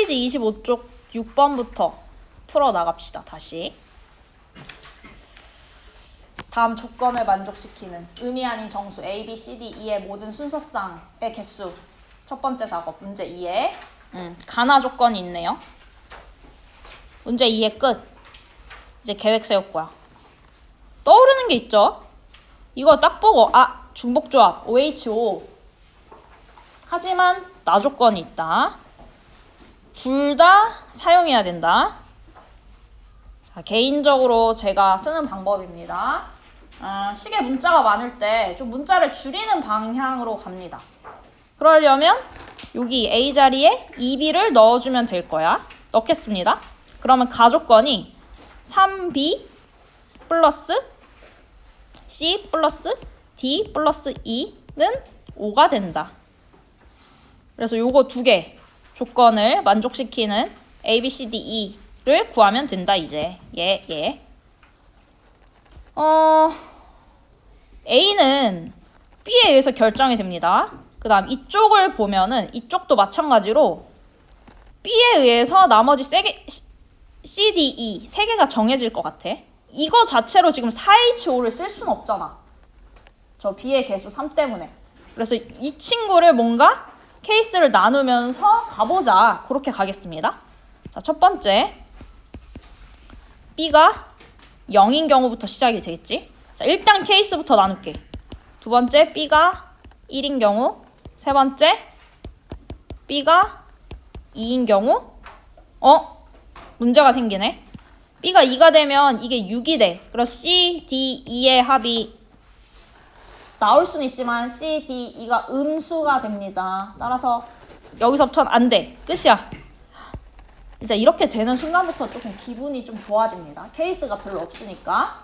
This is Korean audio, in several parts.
페이지 25쪽 6번부터 풀어나갑시다. 다시. 다음 조건을 만족시키는 의미 아닌 정수 A, B, C, D, E의 모든 순서쌍의 개수. 첫 번째 작업 문제 2에 가나 조건이 있네요. 문제 2의 끝. 이제 계획 세울 거야. 떠오르는 게 있죠? 이거 딱 보고 중복조합 OHO. 하지만 나 조건이 있다. 둘 다 사용해야 된다. 자, 개인적으로 제가 쓰는 방법입니다. 식에 문자가 많을 때 좀 문자를 줄이는 방향으로 갑니다. 그러려면 여기 A 자리에 2B를 넣어주면 될 거야. 넣겠습니다. 그러면 가조건이 3B 플러스 C 플러스 D 플러스 E는 5가 된다. 그래서 요거 두 개 조건을 만족시키는 A, B, C, D, E를 구하면 된다. 이제 A는 B에 의해서 결정이 됩니다. 그 다음 이쪽을 보면은 이쪽도 마찬가지로 B에 의해서 나머지 C, D, E 세 개가 정해질 것 같아. 이거 자체로 지금 4H5를 쓸 수는 없잖아. 저 B의 개수 3 때문에. 그래서 이 친구를 뭔가 케이스를 나누면서 가보자. 그렇게 가겠습니다. 자, 첫 번째 B가 0인 경우부터 시작이 되겠지. 자, 일단 케이스부터 나눌게. 두 번째 B가 1인 경우. 세 번째 B가 2인 경우. 문제가 생기네. B가 2가 되면 이게 6이 돼. 그래서 C, D, E의 합이 나올 수는 있지만 C, D, E가 음수가 됩니다. 따라서 여기서부터는 안 돼. 끝이야. 일단 이렇게 되는 순간부터 조금 기분이 좀 좋아집니다. 케이스가 별로 없으니까.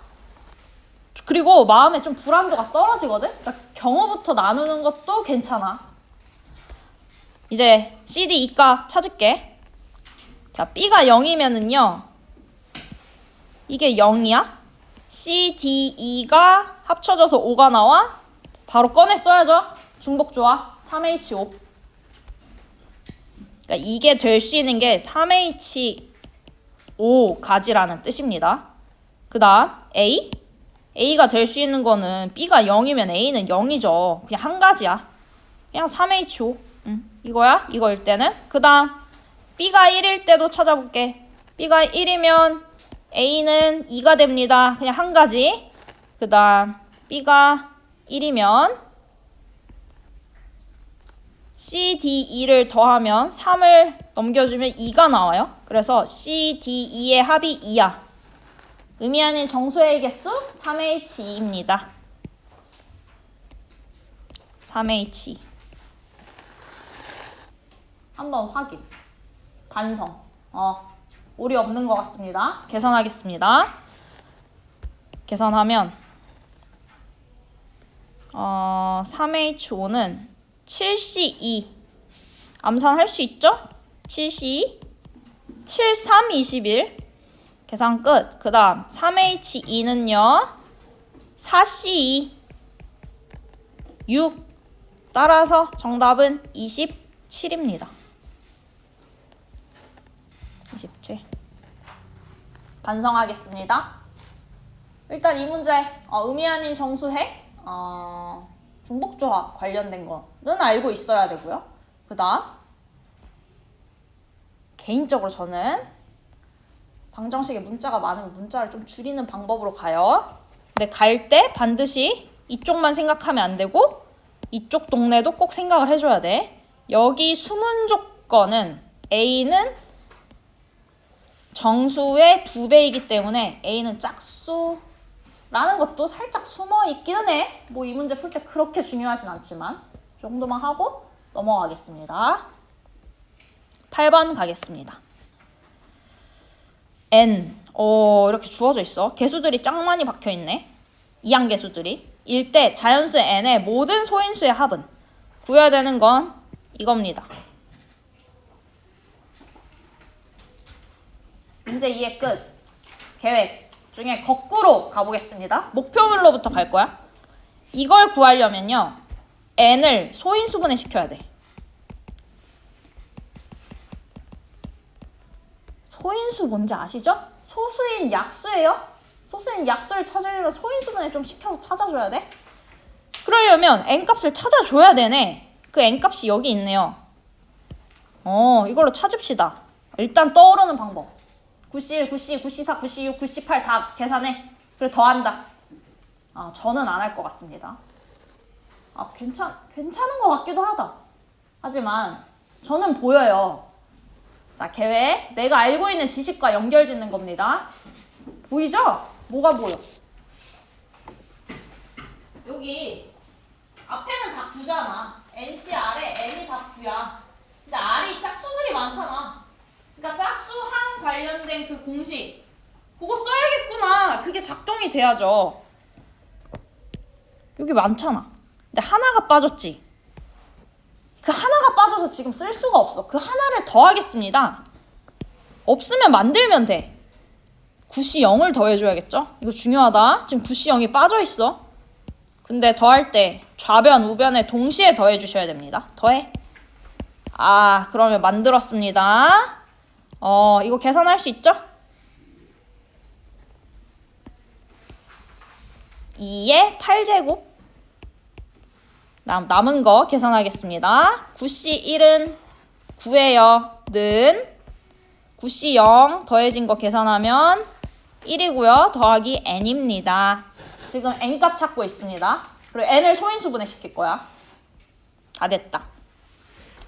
그리고 마음에 좀 불안도가 떨어지거든? 그러니까 경우부터 나누는 것도 괜찮아. 이제 C, D, E 값 찾을게. 자, B가 0이면은요. 이게 0이야. C, D, E가 합쳐져서 5가 나와. 바로 꺼내 써야죠. 중복조합 3H5. 그러니까 이게 될 수 있는 게 3H5 가지라는 뜻입니다. 그 다음 A가 될 수 있는 거는 B가 0이면 A는 0이죠. 그냥 한 가지야. 그냥 3H5. 이거야. 이거일 때는. 그 다음 B가 1일 때도 찾아볼게. B가 1이면 A는 2가 됩니다. 그냥 한 가지. 그 다음 B가 1이면 C, D, E를 더하면 3을 넘겨주면 2가 나와요. 그래서 C, D, E의 합이 2야. 의미하는 정수의 개수 3H2입니다. 3H2. 한번 확인. 반성. 오리 없는 것 같습니다. 계산하겠습니다. 계산하면 3H5는 7C2 암산할 수 있죠? 7C2 73 21 계산 끝. 그 다음 3H2는요 4C2 6 따라서 정답은 27입니다. 27. 반성하겠습니다. 일단 이 문제 의미 아닌 정수해 중복조합 관련된 거는 알고 있어야 되고요. 그 다음 개인적으로 저는 방정식에 문자가 많으면 문자를 좀 줄이는 방법으로 가요. 근데 갈 때 반드시 이쪽만 생각하면 안 되고 이쪽 동네도 꼭 생각을 해줘야 돼. 여기 수문 조건은 A는 정수의 2배이기 때문에 A는 짝수 라는 것도 살짝 숨어 있기는 해. 뭐 이 문제 풀 때 그렇게 중요하진 않지만 이 정도만 하고 넘어가겠습니다. 8번 가겠습니다. N. 이렇게 주어져 있어. 개수들이 짱 많이 박혀 있네. 이항 개수들이. 일 때 자연수 N의 모든 소인수의 합은 구해야 되는 건 이겁니다. 문제 2의 끝. 계획 중에 거꾸로 가보겠습니다. 목표물로부터 갈 거야. 이걸 구하려면요. N을 소인수분해 시켜야 돼. 소인수 뭔지 아시죠? 소수인 약수예요. 소수인 약수를 찾으려면 소인수분해 좀 시켜서 찾아줘야 돼. 그러려면 n값을 찾아줘야 되네. 그 n값이 여기 있네요. 이걸로 찾읍시다. 일단 떠오르는 방법. 91, 92, 94, 96, 98 다 계산해. 그리고 더한다. 저는 안 할 것 같습니다. 괜찮은 것 같기도 하다. 하지만 저는 보여요. 자, 계획. 내가 알고 있는 지식과 연결 짓는 겁니다. 보이죠? 뭐가 보여? 여기 앞에는 다 9잖아. NC, R에 N이 다 9야. 근데 R이 짝수들이 많잖아. 그러니까 짝수항 관련된 그 공식 그거 써야겠구나. 그게 작동이 돼야죠. 여기 많잖아. 근데 하나가 빠졌지. 그 하나가 빠져서 지금 쓸 수가 없어. 그 하나를 더하겠습니다. 없으면 만들면 돼. 9시 0을 더해줘야겠죠? 이거 중요하다. 지금 9시 0이 빠져있어. 근데 더할 때 좌변, 우변에 동시에 더해주셔야 됩니다. 더해. 그러면 만들었습니다. 이거 계산할 수 있죠? 2의 8제곱. 남은 거 계산하겠습니다. 9시 1은 9예요. 는 9시 0 더해진 거 계산하면 1이고요. 더하기 n입니다. 지금 n값 찾고 있습니다. 그리고 n을 소인수분해 시킬 거야. 다 됐다.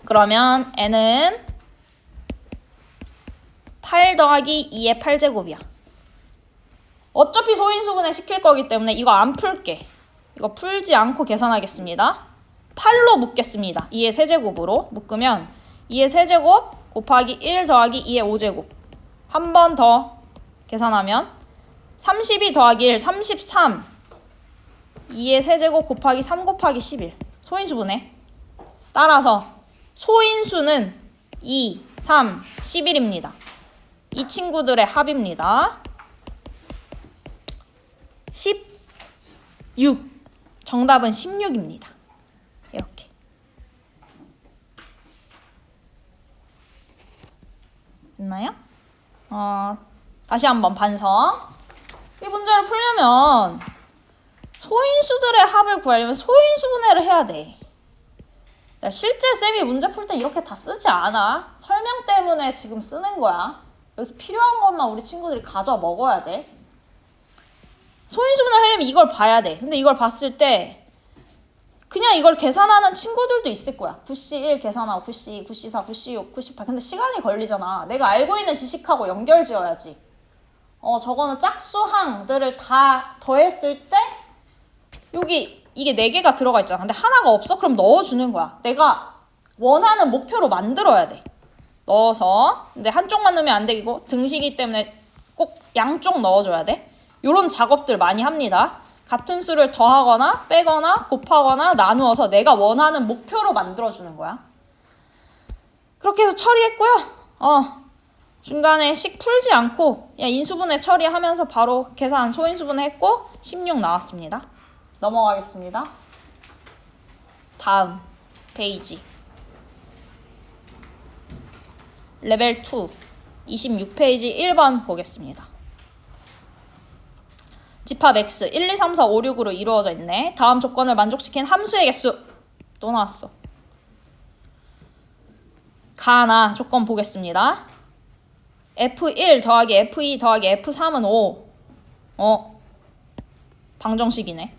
그러면 n은 8 더하기 2의 8제곱이야. 어차피 소인수분해 시킬 거기 때문에 이거 안 풀게. 이거 풀지 않고 계산하겠습니다. 8로 묶겠습니다. 2의 세제곱으로 묶으면 2의 세제곱 곱하기 1 더하기 2의 5제곱. 한 번 더 계산하면 32 더하기 1, 33. 2의 세제곱 곱하기 3 곱하기 11. 소인수분해. 따라서 소인수는 2, 3, 11입니다. 이 친구들의 합입니다. 16. 정답은 16입니다. 이렇게. 됐나요? 다시 한번 반성. 이 문제를 풀려면 소인수들의 합을 구하려면 소인수분해를 해야 돼. 실제 쌤이 문제 풀 때 이렇게 다 쓰지 않아. 설명 때문에 지금 쓰는 거야. 여기서 필요한 것만 우리 친구들이 가져 먹어야 돼. 소인수분해 하려면 이걸 봐야 돼. 근데 이걸 봤을 때 그냥 이걸 계산하는 친구들도 있을 거야. 9시 1 계산하고 9시 2, 9시 4, 9시 6, 9시 8. 근데 시간이 걸리잖아. 내가 알고 있는 지식하고 연결 지어야지. 저거는 짝수항들을 다 더했을 때 여기 이게 4개가 들어가 있잖아. 근데 하나가 없어? 그럼 넣어주는 거야. 내가 원하는 목표로 만들어야 돼. 넣어서. 근데 한쪽만 넣으면 안 되고 등식이기 때문에 꼭 양쪽 넣어줘야 돼. 이런 작업들 많이 합니다. 같은 수를 더하거나 빼거나 곱하거나 나누어서 내가 원하는 목표로 만들어주는 거야. 그렇게 해서 처리했고요. 중간에 식 풀지 않고 인수분해 처리하면서 바로 계산 소인수분해 했고 16 나왔습니다. 넘어가겠습니다. 다음 페이지. 레벨 2 26페이지 1번 보겠습니다. 집합 x 1, 2, 3, 4, 5, 6으로 이루어져 있네. 다음 조건을 만족시킨 함수의 개수. 또 나왔어. 가나 조건 보겠습니다. F1 더하기 F2 더하기 F3은 5. 방정식이네.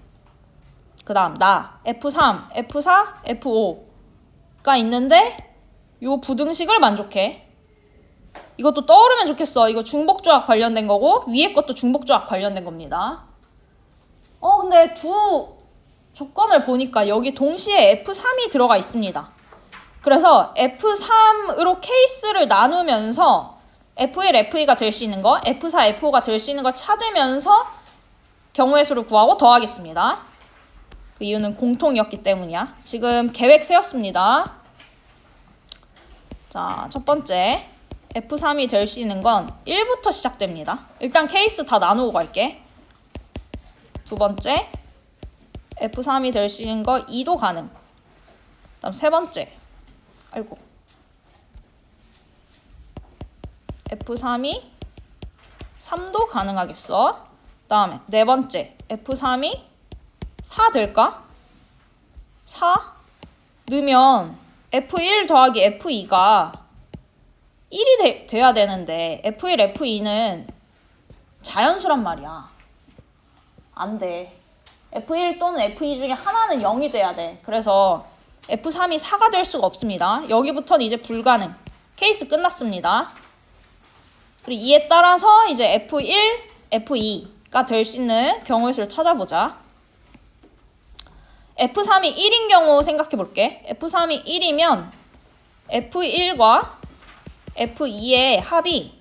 그 다음 나 F3, F4, F5가 있는데 요 부등식을 만족해. 이것도 떠오르면 좋겠어. 이거 중복조합 관련된 거고 위에 것도 중복조합 관련된 겁니다. 근데 두 조건을 보니까 여기 동시에 F3이 들어가 있습니다. 그래서 F3으로 케이스를 나누면서 F1, F2가 될 수 있는 거, F4, F5가 될 수 있는 걸 찾으면서 경우의 수를 구하고 더하겠습니다. 그 이유는 공통이었기 때문이야. 지금 계획 세웠습니다. 자, 첫 번째 F3이 될 수 있는 건 1부터 시작됩니다. 일단 케이스 다 나누고 갈게. 두 번째 F3이 될 수 있는 거 2도 가능. 다음 세 번째 F3이 3도 가능하겠어. 다음에 네 번째 F3이 4 될까? 4? 넣으면 F1 더하기 F2가 1이 돼야 되는데 F1, F2는 자연수란 말이야. 안 돼. F1 또는 F2 중에 하나는 0이 돼야 돼. 그래서 F3이 4가 될 수가 없습니다. 여기부터는 이제 불가능. 케이스 끝났습니다. 그리고 이에 따라서 이제 F1, F2가 될 수 있는 경우의 수를 찾아보자. F3이 1인 경우 생각해 볼게. F3이 1이면 F1과 F2의 합이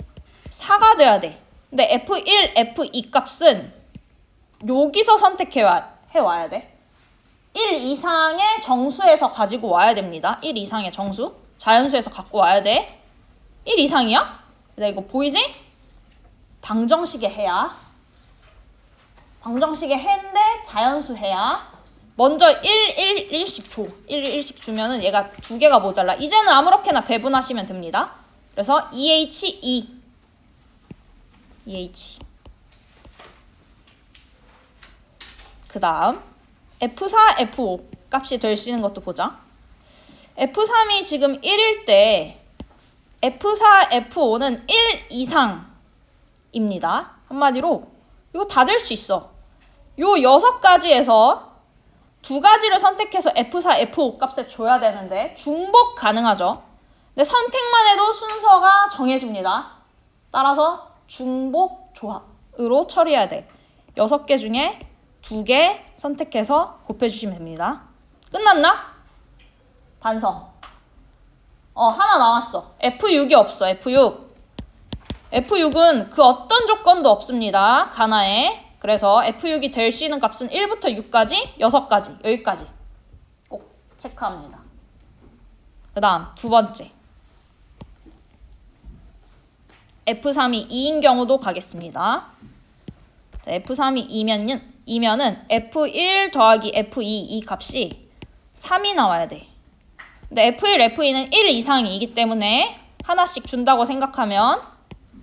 4가 돼야 돼. 근데 F1, F2 값은 여기서 해와야 돼. 1 이상의 정수에서 가지고 와야 됩니다. 1 이상의 정수. 자연수에서 갖고 와야 돼. 1 이상이야? 나 이거 보이지? 방정식의 해야. 방정식의 해인데 자연수 해야. 먼저 1씩 줘. 1씩 주면은 얘가 두 개가 모자라. 이제는 아무렇게나 배분하시면 됩니다. 그래서 EH2. 그 다음 F4, F5 값이 될 수 있는 것도 보자. F3이 지금 1일 때 F4, F5는 1 이상입니다. 한마디로 이거 다 될 수 있어. 요 6가지에서 2가지를 선택해서 F4, F5 값을 줘야 되는데 중복 가능하죠. 근데 선택만 해도 순서가 정해집니다. 따라서 중복 조합으로 처리해야 돼. 6개 중에 2개 선택해서 곱해주시면 됩니다. 끝났나? 반성. 하나 남았어. F6이 없어. F6은 그 어떤 조건도 없습니다. 가나에. 그래서 F6이 될 수 있는 값은 1부터 6까지, 6가지, 여기까지 꼭 체크합니다. 그 다음 두 번째. F3이 2인 경우도 가겠습니다. 자, F3이 2면은 F1 더하기 F2 이 값이 3이 나와야 돼. 근데 F1, F2는 1 이상이기 때문에 하나씩 준다고 생각하면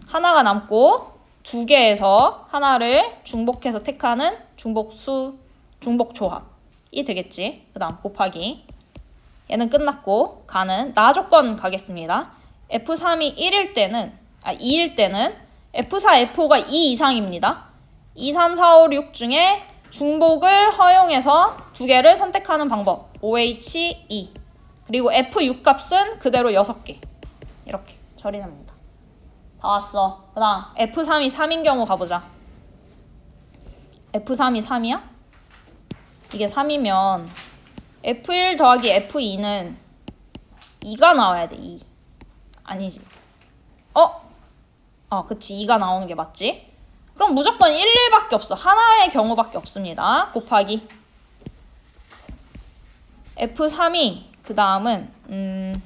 하나가 남고 2개에서 하나를 중복해서 택하는 중복 조합이 되겠지. 그 다음 곱하기. 얘는 끝났고 가는 나 조건 가겠습니다. F3이 2일 때는 F4, F5가 2 이상입니다. 2, 3, 4, 5, 6 중에 중복을 허용해서 2개를 선택하는 방법. OH2. 그리고 F6 값은 그대로 6개. 이렇게 처리합니다. 다 왔어. 그 다음 F3이 3인 경우 가보자. F3이 3이야? 이게 3이면 F1 더하기 F2는 2가 나와야 돼. 2. 아니지. 그치. 2가 나오는 게 맞지? 그럼 무조건 1, 1밖에 없어. 하나의 경우밖에 없습니다. 곱하기. F3이 그 다음은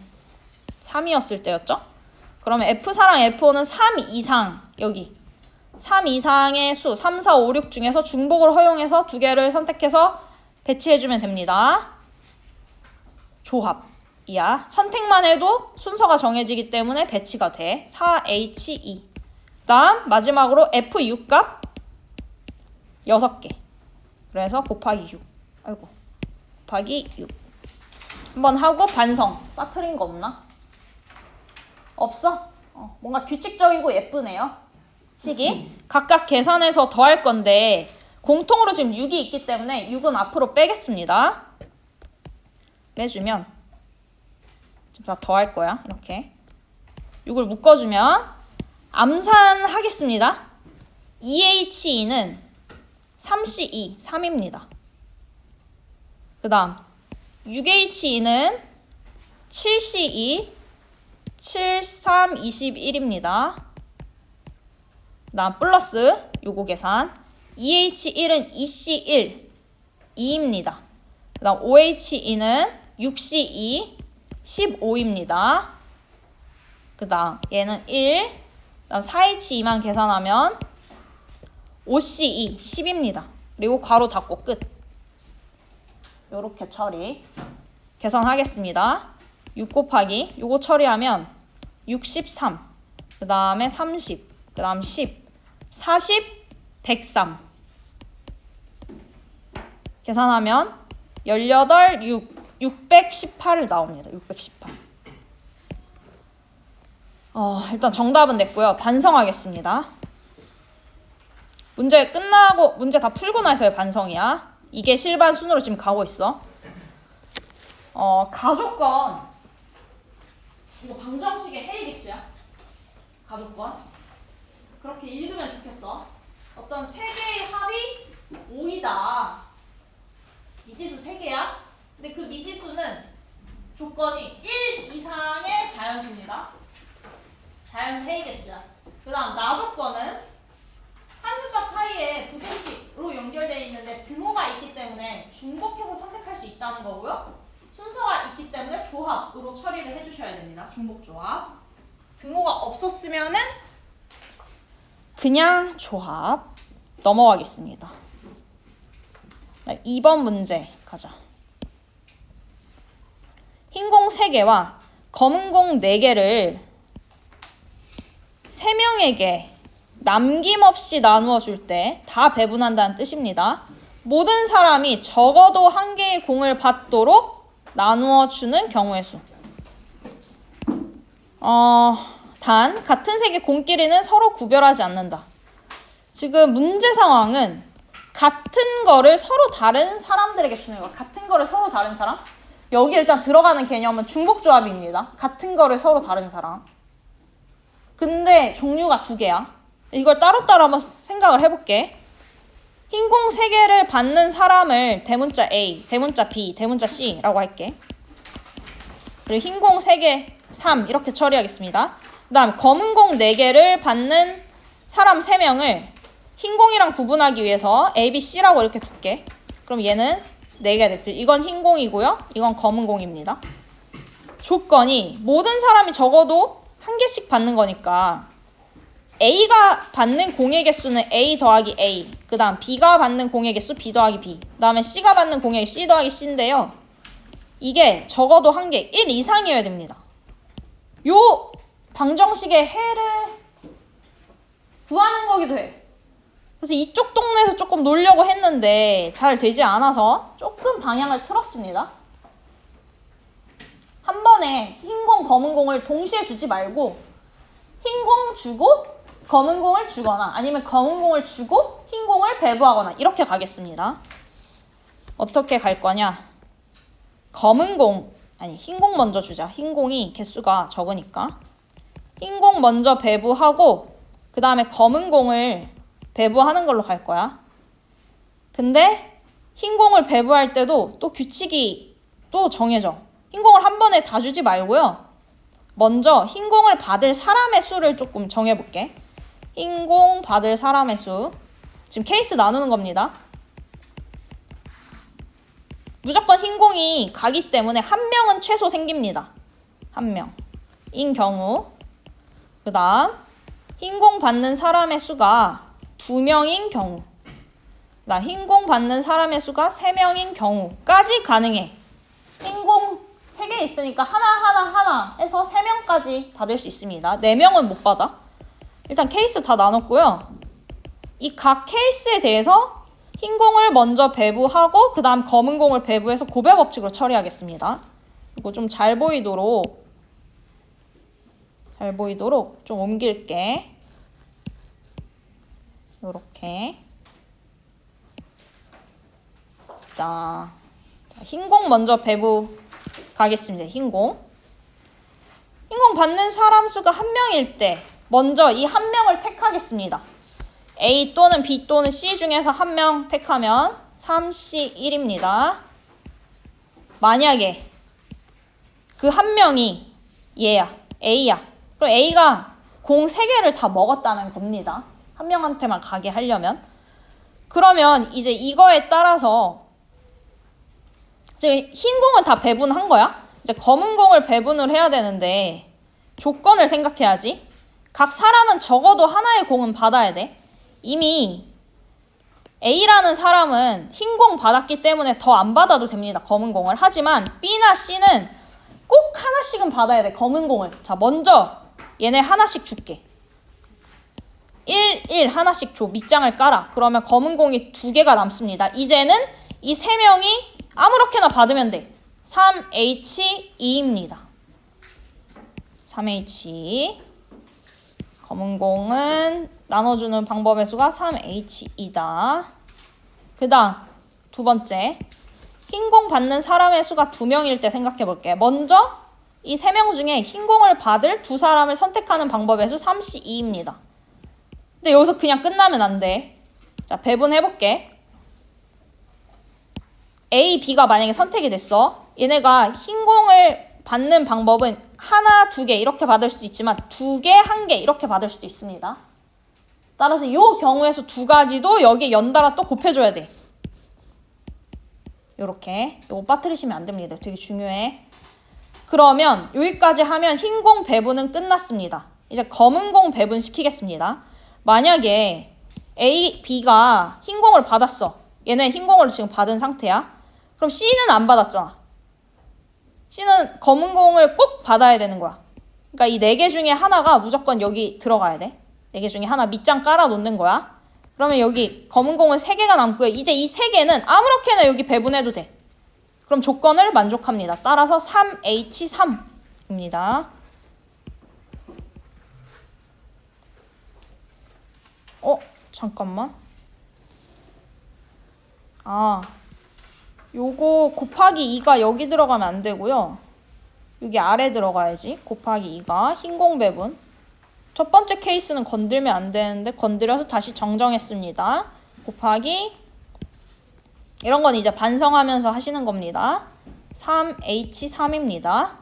3이었을 때였죠? 그러면 F4랑 F5는 3 이상 여기 3 이상의 수 3, 4, 5, 6 중에서 중복을 허용해서 2개를 선택해서 배치해주면 됩니다. 조합이야. 선택만 해도 순서가 정해지기 때문에 배치가 돼. 4H2. 그 다음 마지막으로 F6 값 6개. 그래서 곱하기 6. 곱하기 6. 한번 하고 반성. 빠뜨린 거 없나? 없어? 뭔가 규칙적이고 예쁘네요. 식이. 각각 계산해서 더할 건데 공통으로 지금 6이 있기 때문에 6은 앞으로 빼겠습니다. 빼주면 지금 다 더할 거야. 이렇게 6을 묶어주면 암산하겠습니다. EH2는 3C2, 3입니다. 그 다음 6H2는 7C2, 7, 3, 21입니다. 그 다음 플러스 요거 계산. EH1은 2C1, 2입니다. 그 다음 OH2는 6C2, 15입니다. 그 다음 얘는 1, 그 다음 4H2만 계산하면 5C2, 10입니다. 그리고 괄호 닫고 끝. 요렇게 처리. 계산하겠습니다. 6 곱하기 요거 처리하면 63. 그 다음에 30, 그 다음 10, 40, 103. 계산하면 18, 618을 나옵니다. 618. 일단 정답은 냈고요. 반성하겠습니다. 문제 끝나고 문제 다 풀고 나서의 반성이야. 이게 실반 순으로 지금 가고 있어. 가족권 이거 방정식의 해일 기수야. 가족권 그렇게 읽으면 좋겠어. 어떤 세 개의 합이 5이다. 미지수 3개야. 근데 그 미지수는 조건이 1 이상의 자연수입니다. 자연수 해일 개수야. 그 다음 나 조건은 한 숫자 사이에 부등식으로 연결되어 있는데 등호가 있기 때문에 중복해서 선택할 수 있다는 거고요. 순서가 있기 때문에 조합으로 처리를 해주셔야 됩니다. 중복조합. 등호가 없었으면은 그냥 조합. 넘어가겠습니다. 2번 문제 가자. 흰 공 3개와 검은 공 4개를 3명에게 남김없이 나누어 줄 때 다 배분한다는 뜻입니다. 모든 사람이 적어도 1개의 공을 받도록 나누어 주는 경우의 수. 단 같은 색의 공끼리는 서로 구별하지 않는다. 지금 문제 상황은 같은 거를 서로 다른 사람들에게 주는 거야. 같은 거를 서로 다른 사람? 여기 일단 들어가는 개념은 중복조합입니다. 같은 거를 서로 다른 사람. 근데 종류가 2개야. 이걸 따로따로 한번 생각을 해볼게. 흰 공 3개를 받는 사람을 대문자 A, 대문자 B, 대문자 C라고 할게. 그리고 흰 공 3개 3 이렇게 처리하겠습니다. 그 다음 검은 공 4개를 받는 사람 3명을 흰 공이랑 구분하기 위해서 A, B, C라고 이렇게 둘게. 그럼 얘는 4개 됐고 이건 흰 공이고요. 이건 검은 공입니다. 조건이 모든 사람이 적어도 1개씩 받는 거니까 A가 받는 공의 개수는 A 더하기 A, 그 다음 B가 받는 공의 개수 B 더하기 B, 그 다음에 C가 받는 공의 C 더하기 C인데요. 이게 적어도 1개, 1 이상이어야 됩니다. 요 방정식의 해를 구하는 거기도 해. 그래서 이쪽 동네에서 조금 놀려고 했는데 잘 되지 않아서 조금 방향을 틀었습니다. 한 번에 흰 공, 검은 공을 동시에 주지 말고 흰 공 주고 검은 공을 주거나 아니면 검은 공을 주고 흰 공을 배부하거나 이렇게 가겠습니다. 어떻게 갈 거냐? 검은 공, 아니 흰 공 먼저 주자. 흰 공이 개수가 적으니까. 흰 공 먼저 배부하고 그 다음에 검은 공을 배부하는 걸로 갈 거야. 근데 흰 공을 배부할 때도 또 규칙이 또 정해져. 흰 공을 한 번에 다 주지 말고요. 먼저 흰 공을 받을 사람의 수를 조금 정해볼게. 흰 공 받을 사람의 수. 지금 케이스 나누는 겁니다. 무조건 흰 공이 가기 때문에 한 명은 최소 생깁니다. 한 명인 경우. 그 다음 흰 공 받는 사람의 수가 2명인 경우. 그 다음 흰 공 받는 사람의 수가 3명인 경우까지 가능해. 흰 공 3개 있으니까 하나 해서 3명까지 받을 수 있습니다. 4명은 못 받아. 일단 케이스 다 나눴고요. 이 각 케이스에 대해서 흰 공을 먼저 배부하고 그 다음 검은 공을 배부해서 고배 법칙으로 처리하겠습니다. 그리고 좀 잘 보이도록 좀 옮길게. 요렇게. 자, 흰 공 먼저 배부 가겠습니다. 흰 공 받는 사람 수가 1명일 때 먼저 이 1명을 택하겠습니다. A 또는 B 또는 C 중에서 1명 택하면 3C1입니다. 만약에 그 1명이 얘야, A야. 그럼 A가 공 3개를 다 먹었다는 겁니다. 1명한테만 가게 하려면. 그러면 이제 이거에 따라서 지금 흰 공은 다 배분한 거야. 이제 검은 공을 배분을 해야 되는데 조건을 생각해야지. 각 사람은 적어도 하나의 공은 받아야 돼. 이미 A라는 사람은 흰 공 받았기 때문에 더 안 받아도 됩니다. 검은 공을. 하지만 B나 C는 꼭 하나씩은 받아야 돼. 검은 공을. 자, 먼저 얘네 하나씩 줄게. 1, 1 하나씩 줘. 밑장을 깔아. 그러면 검은 공이 2개가 남습니다. 이제는 이 3명이 아무렇게나 받으면 돼. 3H2입니다. 3H. 검은 공은 나눠주는 방법의 수가 3H2다. 그 다음 두 번째. 흰 공 받는 사람의 수가 2명일 때 생각해 볼게. 먼저 이 3명 중에 흰 공을 받을 2사람을 선택하는 방법의 수 3C2입니다. 근데 여기서 그냥 끝나면 안 돼. 자, 배분해 볼게. A, B가 만약에 선택이 됐어. 얘네가 흰 공을 받는 방법은 하나, 2개 이렇게 받을 수도 있지만 2개, 1개 이렇게 받을 수도 있습니다. 따라서 이 경우의 수 2가지도 여기에 연달아 또 곱해줘야 돼. 요렇게. 요거 빠뜨리시면 안 됩니다. 되게 중요해. 그러면 여기까지 하면 흰 공 배분은 끝났습니다. 이제 검은 공 배분 시키겠습니다. 만약에 A, B가 흰 공을 받았어. 얘네 흰 공을 지금 받은 상태야. 그럼 C는 안 받았잖아. C는 검은 공을 꼭 받아야 되는 거야. 그러니까 이 4개 중에 하나가 무조건 여기 들어가야 돼. 4개 중에 하나 밑장 깔아 놓는 거야. 그러면 여기 검은 공은 3개가 남고요. 이제 이 3개는 아무렇게나 여기 배분해도 돼. 그럼 조건을 만족합니다. 따라서 3H3입니다. 잠깐만. 요거 곱하기 2가 여기 들어가면 안 되고요. 여기 아래 들어가야지. 곱하기 2가 흰 공 배분. 첫 번째 케이스는 건들면 안 되는데 건드려서 다시 정정했습니다. 곱하기 이런 건 이제 반성하면서 하시는 겁니다. 3H3입니다.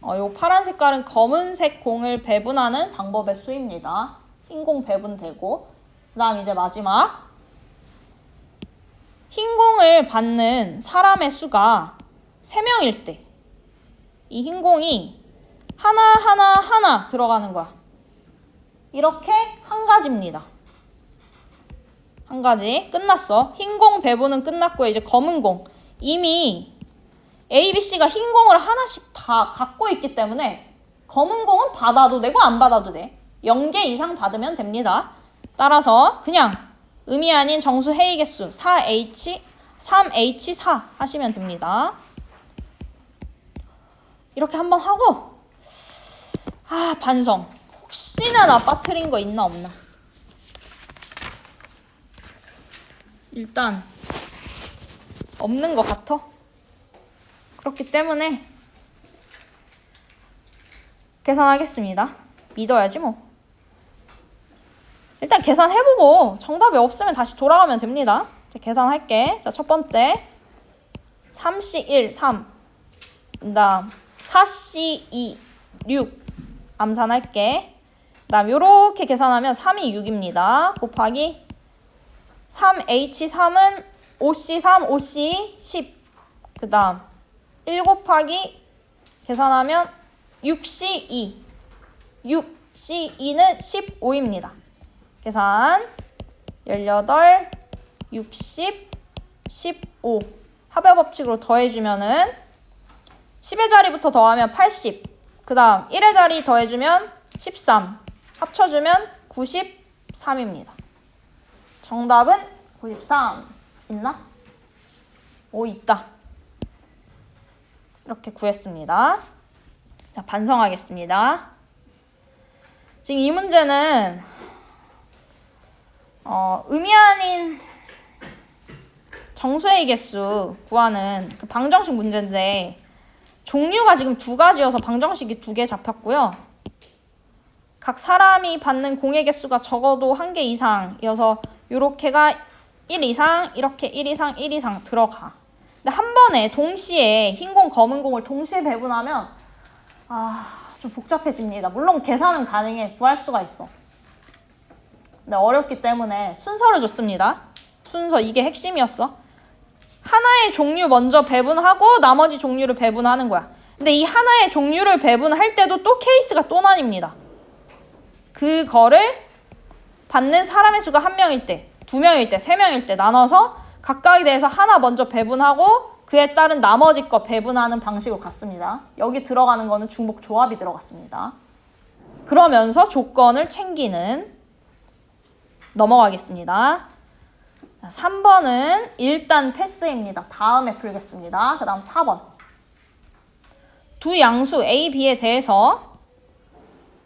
요 파란 색깔은 검은색 공을 배분하는 방법의 수입니다. 흰 공 배분되고 그 다음 이제 마지막 흰 공을 받는 사람의 수가 3명일 때 이 흰 공이 하나 들어가는 거야. 이렇게 한 가지입니다. 한 가지 끝났어. 흰 공 배분은 끝났고요. 이제 검은 공. 이미 A, B, C가 흰 공을 하나씩 다 갖고 있기 때문에 검은 공은 받아도 되고 안 받아도 돼. 0개 이상 받으면 됩니다. 따라서 그냥 의미 아닌 정수 회의 개수 3H4 하시면 됩니다. 이렇게 한번 하고 반성. 혹시나 나 빠뜨린 거 있나 없나. 일단 없는 것 같아. 그렇기 때문에 계산하겠습니다. 믿어야지 뭐. 일단 계산해보고 정답이 없으면 다시 돌아가면 됩니다. 자, 계산할게. 자, 첫 번째 3C1, 3. 그 다음 4C2, 6. 암산할게. 그 다음 요렇게 계산하면 3이 6입니다. 곱하기 3H3은 5C3, 5C 10. 그 다음 1 곱하기 계산하면 6C2. 6C2는 15입니다. 계산 18, 60, 15. 합의 법칙으로 더해주면은 10의 자리부터 더하면 80. 그 다음 1의 자리 더해주면 13. 합쳐주면 93입니다. 정답은 93. 있나? 오, 있다. 이렇게 구했습니다. 자, 반성하겠습니다. 지금 이 문제는 의미 아닌 정수의 개수 구하는 그 방정식 문제인데 종류가 지금 2가지여서 방정식이 2개 잡혔고요. 각 사람이 받는 공의 개수가 적어도 1개 이상이어서 요렇게가 1 이상, 이렇게 1 이상, 1 이상 들어가. 근데 한 번에 동시에 흰 공, 검은 공을 동시에 배분하면 좀 복잡해집니다. 물론 계산은 가능해. 구할 수가 있어. 근데 어렵기 때문에 순서를 줬습니다. 순서, 이게 핵심이었어. 하나의 종류 먼저 배분하고 나머지 종류를 배분하는 거야. 근데 이 하나의 종류를 배분할 때도 또 케이스가 또 나뉩니다. 그거를 받는 사람의 수가 1명일 때, 2명일 때, 3명일 때 나눠서 각각에 대해서 하나 먼저 배분하고 그에 따른 나머지 거 배분하는 방식으로 갔습니다. 여기 들어가는 거는 중복 조합이 들어갔습니다. 그러면서 조건을 챙기는 넘어가겠습니다. 3번은 일단 패스입니다. 다음에 풀겠습니다. 그 다음 4번. 두 양수 A, B에 대해서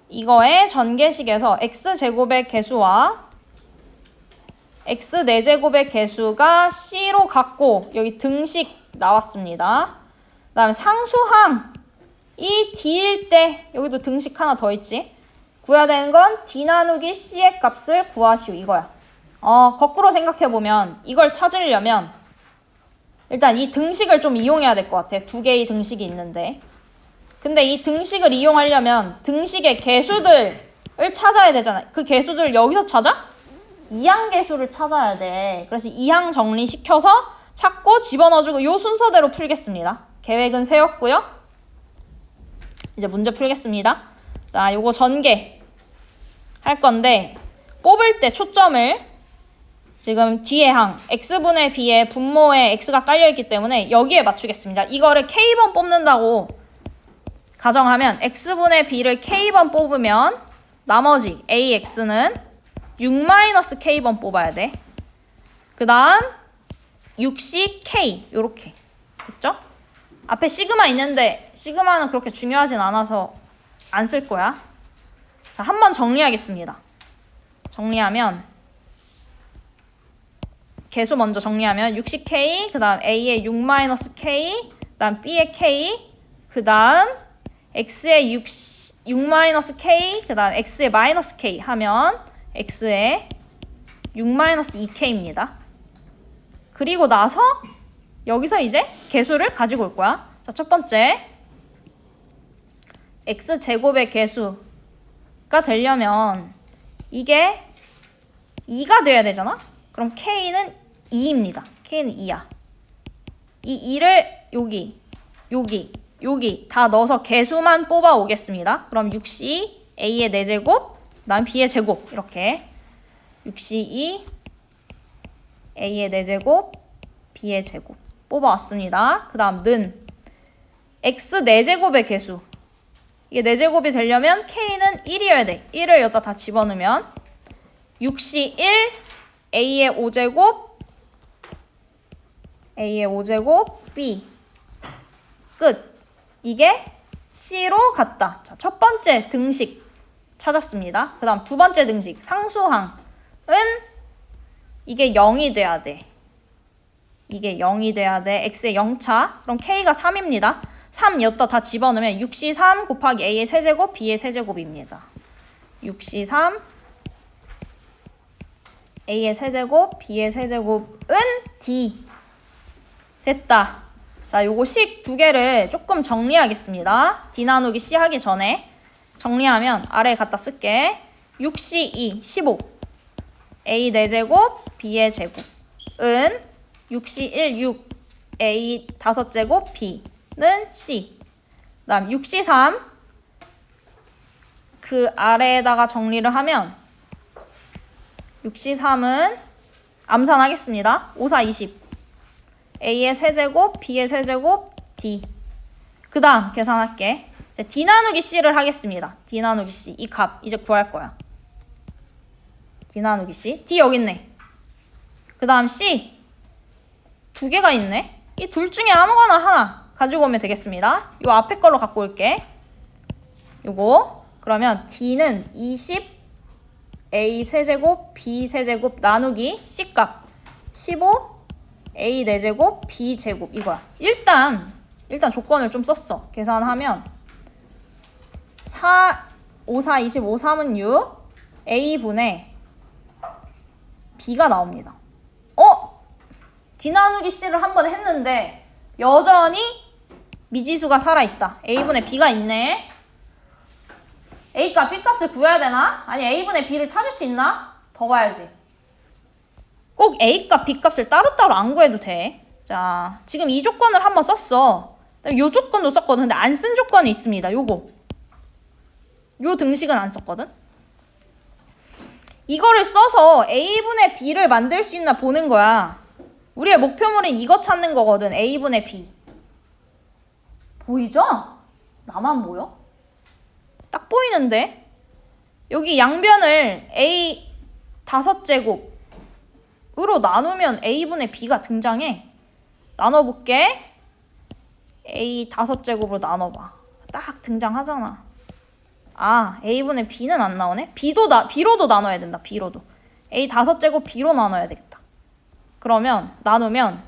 이거의 전개식에서 x제곱의 개수와 x 4제곱의 개수가 C로 같고 여기 등식 나왔습니다. 그 다음에 상수항 이 D일 때 여기도 등식 하나 더 있지. 구해야 되는 건 D 나누기 C의 값을 구하시오 이거야. 거꾸로 생각해보면 이걸 찾으려면 일단 이 등식을 좀 이용해야 될 것 같아. 두 개의 등식이 있는데 근데 이 등식을 이용하려면 등식의 개수들을 찾아야 되잖아. 그 개수들을 여기서 찾아? 이항계수를 찾아야 돼. 그래서 이항 정리시켜서 찾고 집어넣어주고 이 순서대로 풀겠습니다. 계획은 세웠고요. 이제 문제 풀겠습니다. 자, 요거 전개 할 건데 뽑을 때 초점을 지금 뒤에 항 x분의 b에 분모에 x가 깔려있기 때문에 여기에 맞추겠습니다. 이거를 k번 뽑는다고 가정하면 x분의 b를 k번 뽑으면 나머지 ax는 6-k번 뽑아야 돼. 그 다음 6시 k 요렇게 됐죠? 앞에 시그마 있는데 시그마는 그렇게 중요하진 않아서 안 쓸 거야. 자, 한번 정리하겠습니다. 정리하면 개수 먼저 정리하면 60k 그 다음 a의 6-k 그 다음 b의 k 그 다음 x의 6-k 그 다음 x의 -k 하면 x의 6-2k입니다. 그리고 나서 여기서 이제 개수를 가지고 올 거야. 자, 첫 번째 x제곱의 개수가 되려면 이게 2가 돼야 되잖아? 그럼 k는 2입니다. k는 2야. 이 2를 여기 다 넣어서 개수만 뽑아 오겠습니다. 그럼 6시 a의 4제곱 그 다음 b의 제곱 이렇게 6시 2 a의 4제곱 b의 제곱 뽑아왔습니다. 그 다음 는 x 4제곱의 개수 이게 4제곱이 되려면 k는 1이어야 돼. 1을 여기다 다 집어넣으면 6시 1 a의 5제곱 b 끝. 이게 C로 갔다. 자, 첫 번째 등식 찾았습니다. 그 다음 두 번째 등식 상수항은 이게 0이 돼야 돼. 이게 0이 돼야 돼. x의 0차. 그럼 k가 3입니다. 3 여기다 다 집어넣으면 6시 3 곱하기 a의 세제곱 b의 세제곱입니다. 6시 3 a의 세제곱 b의 세제곱은 d. 됐다. 자, 요거 식 두 개를 조금 정리하겠습니다. D 나누기 C 하기 전에 정리하면 아래에 갖다 쓸게. 6C 2, 15 A 4제곱 B의 제곱은 6C 1, 6 A 5제곱 B는 C 그 다음 6C 3 그 아래에다가 정리를 하면 6C 3은 암산하겠습니다. 5, 4, 20 a의 세제곱, b의 세제곱, d. 그 다음 계산할게. 이제 d 나누기 c를 하겠습니다. d 나누기 c. 이 값 이제 구할 거야. d 나누기 c. d 여기 있네. 그 다음 c. 두 개가 있네. 이 둘 중에 아무거나 하나 가지고 오면 되겠습니다. 요 앞에 걸로 갖고 올게. 요거. 그러면 d는 20 a 세제곱, b 세제곱 나누기 c 값 15 a 4제곱 b 제곱 이거야. 일단 조건을 좀 썼어. 계산하면 4 5 4 25 3은 6 a분의 b가 나옵니다. d 나누기 c를 한 번 했는데 여전히 미지수가 살아있다. a분의 b가 있네. a값 b값을 구해야 되나? 아니 a분의 b를 찾을 수 있나? 더 봐야지. 꼭 A값, B값을 따로따로 안 구해도 돼. 자, 지금 이 조건을 한번 썼어. 요 조건도 썼거든. 근데 안 쓴 조건이 있습니다. 요거. 요 등식은 안 썼거든. 이거를 써서 A분의 B를 만들 수 있나 보는 거야. 우리의 목표물은 이거 찾는 거거든. A분의 B. 보이죠? 나만 보여? 딱 보이는데? 여기 양변을 A 5제곱으로 나누면 a분의 b가 등장해. 나눠볼게. a 5제곱으로 나눠봐. 딱 등장하잖아. 아, a분의 b는 안 나오네? b로도 나눠야 된다. b로도. a 5제곱 b로 나눠야 되겠다. 그러면 나누면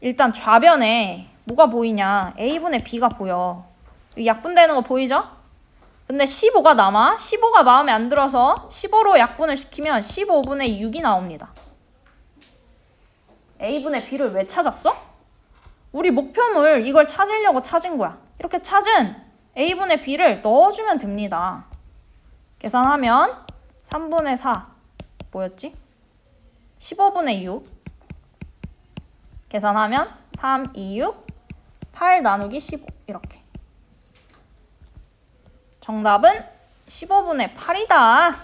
일단 좌변에 뭐가 보이냐? a분의 b가 보여. 약분되는 거 보이죠? 근데 15가 남아. 15가 마음에 안 들어서 15로 약분을 시키면 15분의 6이 나옵니다. a분의 b를 왜 찾았어? 우리 목표물 이걸 찾으려고 찾은 거야. 이렇게 찾은 a분의 b를 넣어주면 됩니다. 계산하면 3분의 4 뭐였지? 15분의 6 계산하면 3, 2, 6 8 나누기 15 이렇게. 정답은 15분의 8이다.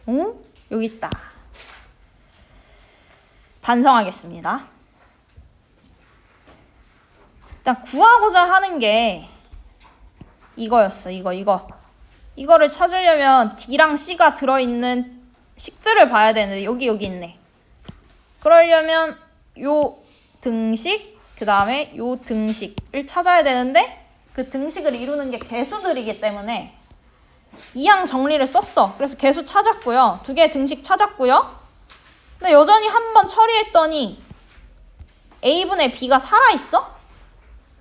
오? 여기 있다. 반성하겠습니다. 일단 구하고자 하는 게 이거였어. 이거를 찾으려면 D랑 C가 들어있는 식들을 봐야 되는데 여기 있네. 그러려면 요 등식, 그 다음에 요 등식을 찾아야 되는데 그 등식을 이루는 게 개수들이기 때문에 이항 정리를 썼어. 그래서 개수 찾았고요. 2개의 등식 찾았고요. 근데 여전히 한번 처리했더니 a분의 b가 살아있어?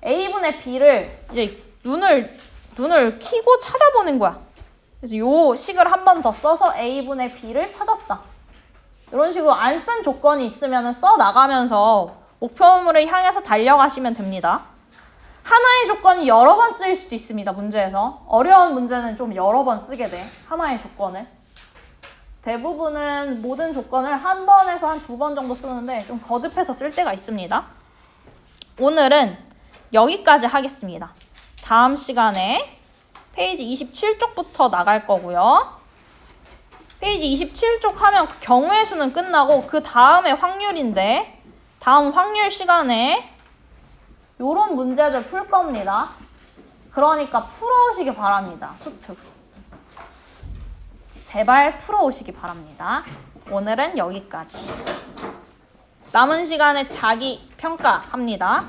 a분의 b를 이제 눈을 켜고 찾아보는 거야. 그래서 요 식을 한 번 더 써서 a분의 b를 찾았다. 이런 식으로 안 쓴 조건이 있으면 써 나가면서 목표물을 향해서 달려가시면 됩니다. 하나의 조건이 여러 번 쓰일 수도 있습니다. 문제에서. 어려운 문제는 좀 여러 번 쓰게 돼. 하나의 조건을. 대부분은 모든 조건을 한 번에서 한 2번 정도 쓰는데 좀 거듭해서 쓸 때가 있습니다. 오늘은 여기까지 하겠습니다. 다음 시간에 페이지 27쪽부터 나갈 거고요. 페이지 27쪽 하면 경우의 수는 끝나고 그 다음에 확률인데 다음 확률 시간에 요런 문제들 풀 겁니다. 그러니까 풀어오시기 바랍니다. 수특. 제발 풀어오시기 바랍니다. 오늘은 여기까지. 남은 시간에 자기 평가합니다.